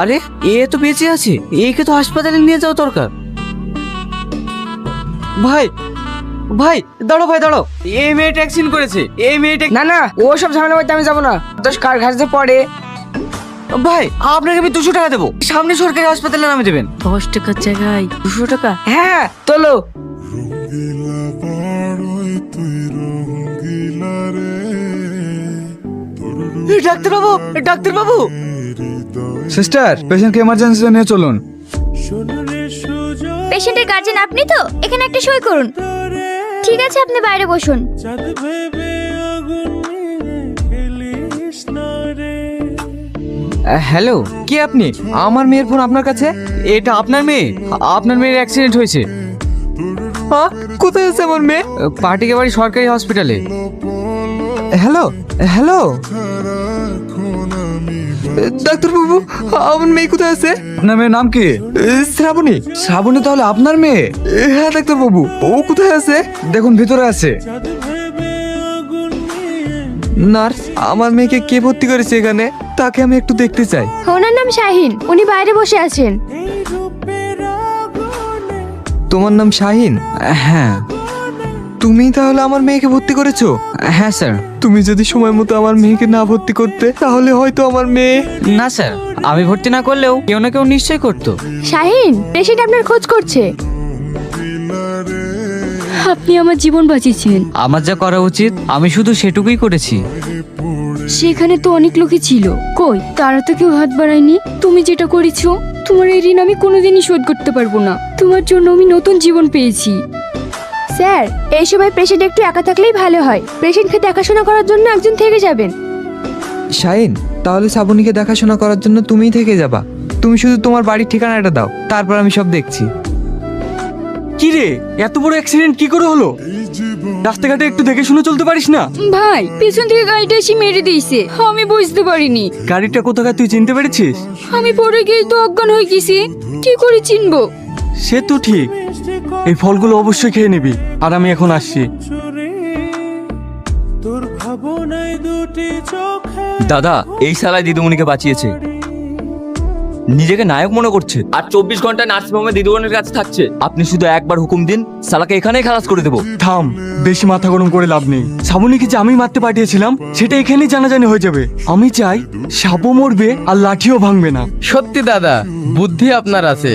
আরে এ তো বেঁচে আছে, একে তো হাসপাতালে নিয়ে যাওয়া দরকার। ভাই ভাই দাঁড়াও, ভাই দাঁড়াও, এই মেয়েটা অ্যাক্সিডেন্ট করেছে, এই মেয়েটা। না না, ও সব ঝামেলা করতে আমি যাবো না। দোষ কার ঘাসে পড়ে। ভাই আপনাকে আমি 200 টাকা দেবো, সামনে সরকারি হাসপাতালে নামে দেবেন। 10 টাকার জায়গায় 200 টাকা? হ্যাঁ তোলো। ডাক্তারবাবু, ডাক্তারবাবু। সিস্টার, পেশেন্টকে এমার্জেন্সিতে নিয়ে চলুন। পেশেন্টের গার্জেন আপনি তো? এখানে একটা সই করুন। ঠিক আছে, আপনি বাইরে বসুন। হ্যালো, কে আপনি? আমার মেয়ের ফোন আপনার কাছে। এটা আপনার মেয়ে? আপনার মেয়ের অ্যাক্সিডেন্ট হয়েছে। হ্যাঁ, কোথায় আছে আমার মেয়ে? পার্টিকে বাড়ি সরকারি হসপিটালে। হ্যালো হ্যালো, ডাক্তারবাবু, আমার মেয়ে কোথায় আছে? আপনার মেয়ের নাম কি? শ্রাবণী। শ্রাবণী তাহলে আপনার মেয়ে? হ্যাঁ ডাক্তারবাবু, ও কোথায় আছে? দেখুন ভিতরে আছে। নার্স, আমার মেয়েকে কে ভর্তি করেছে এখানে? তাকে আমি একটু দেখতে চাই। ওনার নাম শাহিন, উনি বাইরে বসে আছেন। তোমার নাম শাহিন? হ্যাঁ। তুমি তাহলে আমার মেয়েকে ভর্তি করেছো? হ্যাঁ স্যার। তুমি যদি সময় মতো আমার মেয়েকে না ভর্তি করতে, তাহলে হয়তো আমার মেয়ে। না স্যার, আমি ভর্তি না করলেও কেউ না কেউ নিশ্চয় করতো। শাহিন, পেশেন্ট আপনার খোঁজ করছে। আপনি আমার জীবন বাঁচিয়েছেন। আমার যা করা উচিত আমি শুধু সেটুকুই করেছি। সেখানে তো অনেক লোকই ছিল, কই তারা তো কেউ হাত বাড়ায়নি। তুমি যেটা করেছো, তোমার এই ঋণ আমি কোনোদিনই শোধ করতে পারবো না। তোমার জন্য আমি নতুন জীবন পেয়েছি। স্যার, এই সময় পেশেন্ট একটু একা থাকলেই ভালো হয়। পেশেন্টকে দেখাশোনা করার জন্য একজন থেকে যাবেন। শাহিন, তাহলে শ্রাবণীকে দেখাশোনা করার জন্য তুমিই থেকে যাবা। তুমি শুধু তোমার বাড়ির ঠিকানাটা দাও, তারপর আমি সব দেখছি। কি রে, এত বড় অ্যাক্সিডেন্ট কি করে হলো? রাস্তাঘাটে একটু দেখে শুনে চলতে পারিস না? ভাই, পিছন থেকে গাড়িটা এসে মেরে দিয়েছে, আমি বুঝতে পারিনি। গাড়িটা কোথাকার তুই চিনতে পেরেছিস? আমি পড়ে গিয়ে তো অজ্ঞান হয়ে গেছি, কি করে চিনবো? সে তো ঠিক, এই ফলগুলো অবশ্যই খেয়ে নিবি। আর আমি এখন আসছি। দাদা, এই শালায় দিদিমণিকে বাঁচিয়েছে, নিজেকে নায়ক মনে করছে, আর 24 ঘন্টা নার্সিংহোমে দিদিমণির কাছে থাকছে। আপনি শুধু একবার হুকুম দিন, শালাকে এখানেই খালাস করে দেবো। থাম, বেশি মাথা গরম করে লাভ নেই। শ্রাবণীকে যে আমি মারতে পাঠিয়েছিলাম, সেটা এখানেই জানাজানি হয়ে যাবে। আমি চাই সাপও মরবে আর লাঠিও ভাঙবে না। সত্যি দাদা, বুদ্ধি আপনার আছে।